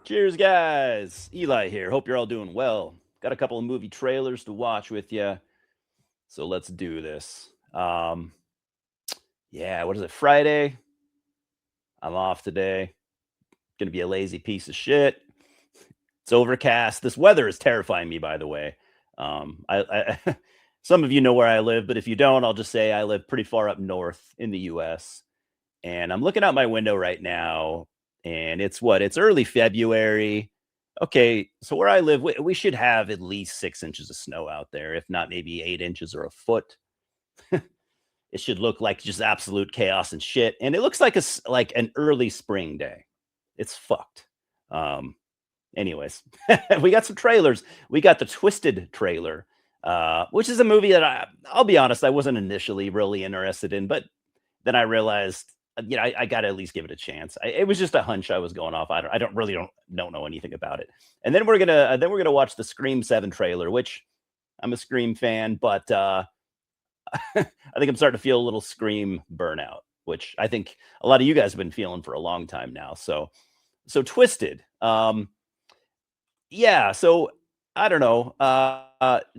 Cheers, guys. Eli here. Hope you're all doing well. Got a couple of movie trailers to watch with you, so let's do this. Yeah, what is it? Friday. I'm off today. Gonna be a lazy piece of shit. It's overcast. This weather is terrifying me, by the way. I some of you know where I live, but if you don't, I'll just say I live pretty far up north in the U.S. And I'm looking out my window right now, and it's what? It's early February. Okay, so where I live, we should have at least 6 inches of snow out there, if not maybe 8 inches or a foot. It should look like just absolute chaos and shit. And it looks like like an early spring day. It's fucked. Um, anyways, we got some trailers. We got the Twisted trailer, which is a movie that I'll be honest, I wasn't initially really interested in, but then I realized, I got to at least give it a chance. It was just a hunch I was going off. I don't know anything about it. And then we're gonna watch the Scream 7 trailer, which I'm a Scream fan, but I think I'm starting to feel a little Scream burnout, which I think a lot of you guys have been feeling for a long time now. So Twisted. Yeah, so I don't know.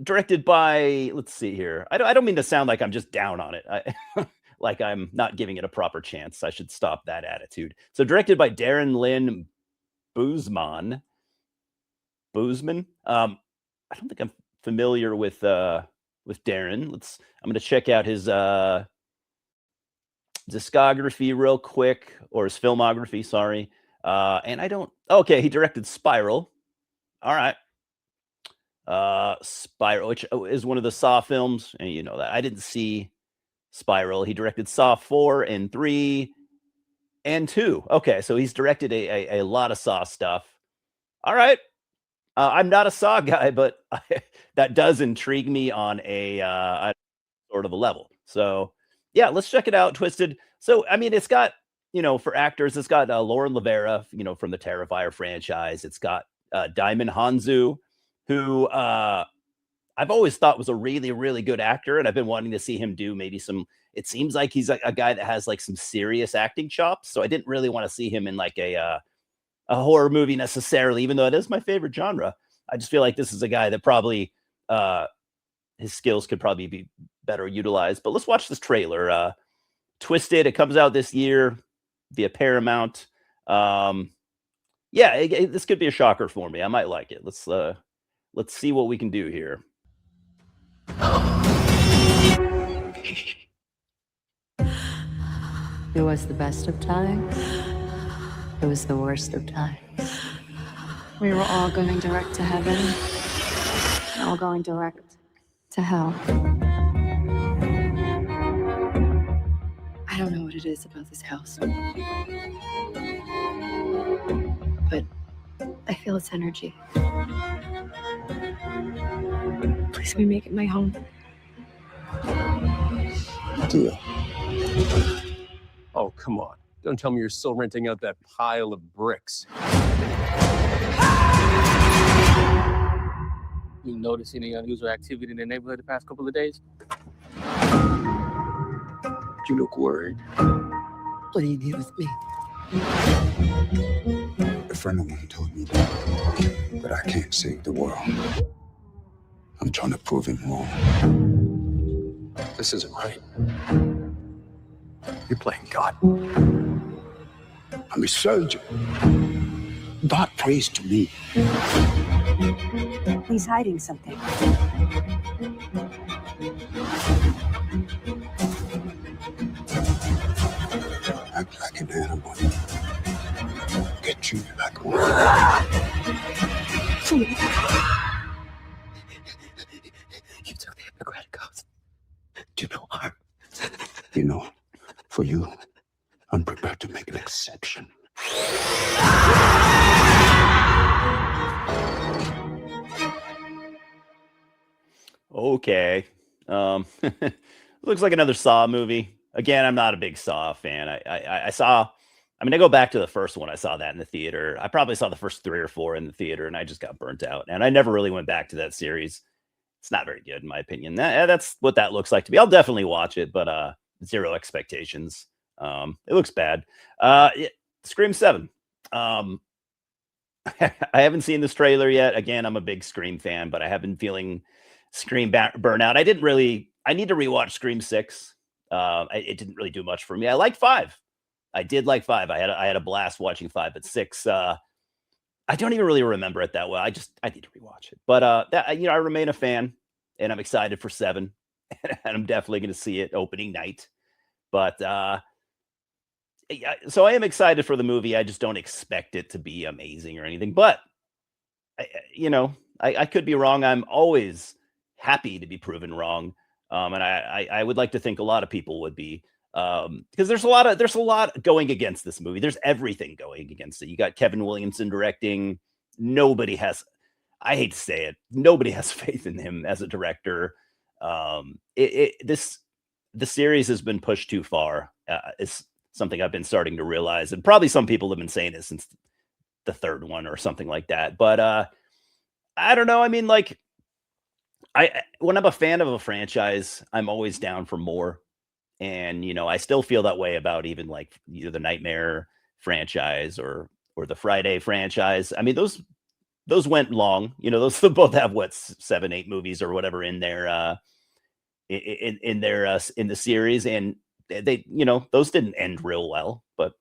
Directed by, let's see here. I don't mean to sound like I'm just down on it. Like I'm not giving it a proper chance. I should stop that attitude. So directed by Darren Lynn Boozman. Boozman. I don't think I'm familiar with Darren. I'm gonna check out his discography real quick, or his filmography, sorry. And I don't okay, he directed Spiral. All right. Spiral, which is one of the Saw films, and you know that. I didn't see Spiral. He directed Saw 4 and 3 and 2. Okay, so he's directed a lot of Saw stuff. All right. I'm not a Saw guy, but that does intrigue me on a sort of a level. So, yeah, let's check it out, Twisted. So, I mean, it's got, for actors, it's got Lauren Lavera, from the Terrifier franchise. It's got Diamond Hanzu, who I've always thought was a really, really good actor, and I've been wanting to see him do maybe some. It seems like he's a guy that has like some serious acting chops. So I didn't really want to see him in like a horror movie necessarily, even though it is my favorite genre. I just feel like this is a guy that probably his skills could probably be better utilized. But let's watch this trailer. Twisted. It comes out this year via Paramount. Yeah, this could be a shocker for me. I might like it. Let's see what we can do here. It was the best of times. It was the worst of times. We were all going direct to heaven, and all going direct to hell. I don't know what it is about this house, but I feel its energy. Please let me make it my home. Deal. Oh, come on. Don't tell me you're still renting out that pile of bricks. You notice any unusual activity in the neighborhood the past couple of days? You look worried. What do you need with me? A friend of mine told me that I can't save the world. I'm trying to prove him wrong. This isn't right. You're playing God. I'm a surgeon. God prays to me. He's hiding something. Act like an animal. Get treated like one. You took the Hippocratic Oath. Do no harm. You know, for you, I'm prepared to make an exception. Okay. Looks like another Saw movie. Again, I'm not a big Saw fan. I go back to the first one. I saw that in the theater. I probably saw the first 3 or 4 in the theater, and I just got burnt out. And I never really went back to that series. It's not very good, in my opinion. That's what that looks like to me. I'll definitely watch it, but zero expectations. It looks bad. Scream 7. I haven't seen this trailer yet. Again, I'm a big Scream fan, but I have been feeling Scream burnout. I need to rewatch Scream 6. It didn't really do much for me. I liked 5. I did like 5. I had a blast watching 5, but 6, I don't even really remember it that well. I need to rewatch it. But I remain a fan, and I'm excited for 7, and I'm definitely going to see it opening night. But so I am excited for the movie. I just don't expect it to be amazing or anything. But I could be wrong. I'm always happy to be proven wrong, and I would like to think a lot of people would be. Because there's a lot going against this movie. There's everything going against it. You got Kevin Williamson directing. I hate to say it, nobody has faith in him as a director. The series has been pushed too far. It's something I've been starting to realize, and probably some people have been saying it since the 3rd one or something like that. But I don't know. I mean, like, when I'm a fan of a franchise, I'm always down for more. And, I still feel that way about even like the Nightmare franchise or the Friday franchise. I mean, those went long, those both have 7, 8 movies or whatever in their, in the series. And they, those didn't end real well, but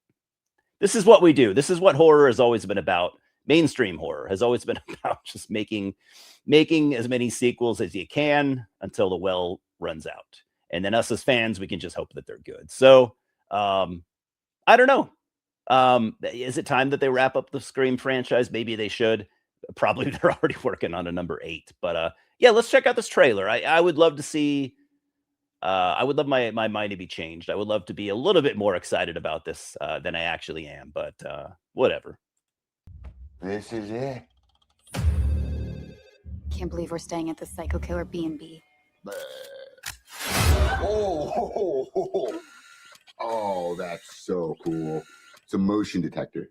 this is what we do. This is what horror has always been about. Mainstream horror has always been about just making as many sequels as you can until the well runs out. And then us as fans, we can just hope that they're good. So I don't know. Is it time that they wrap up the Scream franchise? Maybe they should. Probably they're already working on a number 8. But yeah, let's check out this trailer. I would love to see. I would love my mind to be changed. I would love to be a little bit more excited about this than I actually am. But whatever. This is it. Can't believe we're staying at the Psycho Killer B&B. Oh, that's so cool. It's a motion detector.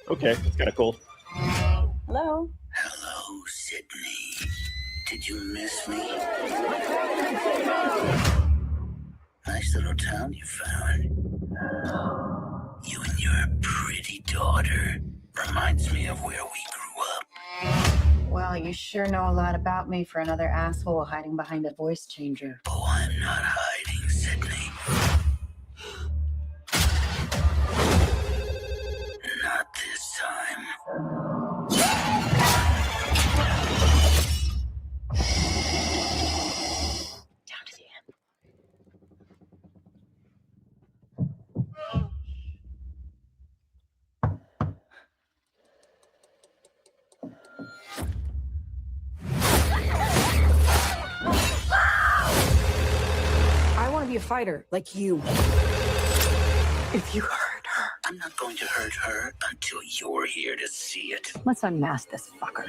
Okay, it's kind of cool. Hello? Hello, Sydney. Did you miss me? Nice little town you found. You and your pretty daughter reminds me of where we grew up. Well, you sure know a lot about me for another asshole hiding behind a voice changer. Oh, I'm not hiding, Sydney. Not this time. Down to the end. I want to be a fighter like you. If you hurt her, I'm not going to hurt her until you're here to see it. let's unmask this fucker.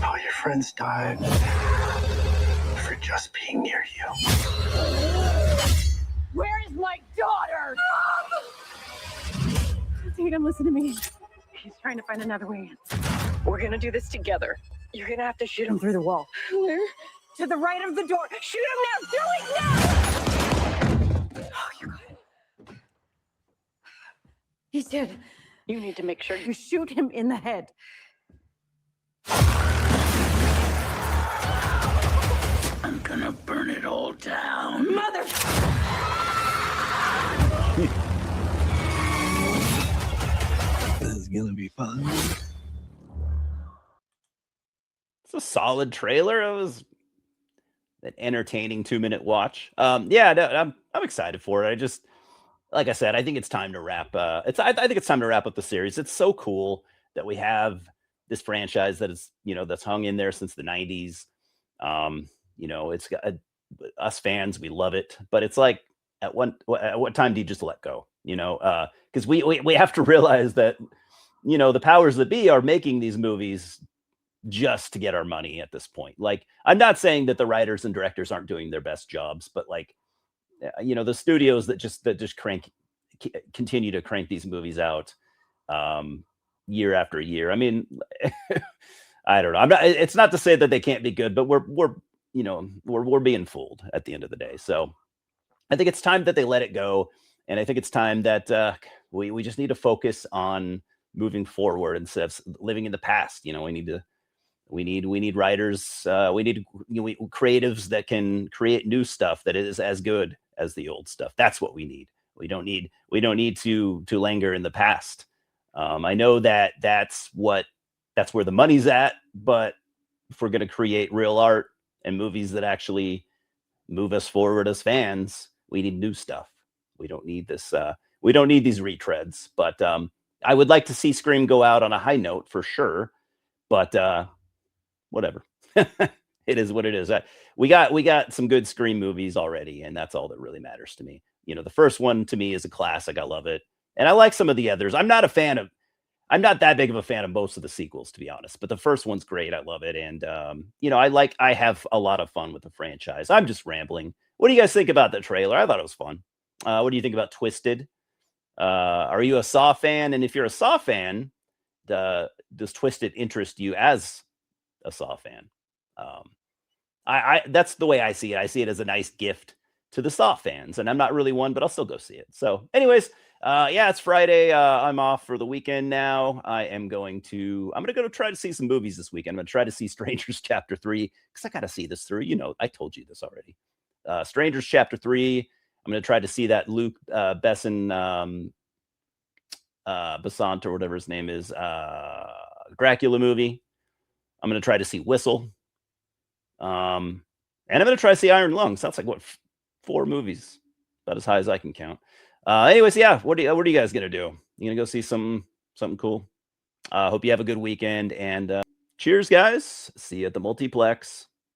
All your friends died for just being near you. Where is my daughter? Tatum, listen to me. He's trying to find another way in. We're gonna do this together. You're gonna have to shoot him through the wall. Where? To the right of the door. Shoot him now! Do it now! Oh, you got it. He's dead. You need to make sure you shoot him in the head. I'm gonna burn it all down. Mother! This is gonna be fun. It's a solid trailer. It was an entertaining 2-minute watch. Yeah, no, I'm excited for it. I just, like I said, I think it's time to wrap. I think it's time to wrap up the series. It's so cool that we have this franchise that is, that's hung in there since the 90s. It's got us fans, we love it, but it's like at what time do you just let go? Because we have to realize that the powers that be are making these movies just to get our money at this point. Like, I'm not saying that the writers and directors aren't doing their best jobs, but like, you know, the studios that just continue to crank these movies out year after year. I mean, I don't know. It's not to say that they can't be good, but we're being fooled at the end of the day. So I think it's time that they let it go, and I think it's time that we just need to focus on moving forward instead of living in the past. You know, we need writers, we need creatives that can create new stuff that is as good as the old stuff. That's what we need. We don't need to linger in the past. I know that that's where the money's at, but if we're going to create real art and movies that actually move us forward as fans, we need new stuff. We don't need this. We don't need these retreads. But I would like to see Scream go out on a high note for sure. But whatever. It is what it is. We got some good Scream movies already, and that's all that really matters to me. You know, the first one to me is a classic. I love it, and I like some of the others. I'm not that big of a fan of most of the sequels, to be honest. But the first one's great. I love it, and I have a lot of fun with the franchise. I'm just rambling. What do you guys think about the trailer? I thought it was fun. What do you think about Twisted? Are you a Saw fan? And if you're a Saw fan, does Twisted interest you as a Saw fan? That's the way I see it. I see it as a nice gift to the Saw fans, and I'm not really one, but I'll still go see it. So anyways, it's Friday. I'm off for the weekend now. I'm going to go try to see some movies this weekend. I'm going to try to see Strangers Chapter 3 because I got to see this through. You know, I told you this already. Strangers Chapter 3. I'm going to try to see that Luc Besson, Besant or whatever his name is, Dracula movie. I'm going to try to see Whistle. And I'm going to try to see Iron Lung. Sounds like 4 movies, about as high as I can count. Anyways, yeah. What are you guys going to do? You going to go see something cool? Hope you have a good weekend, and cheers, guys. See you at the multiplex.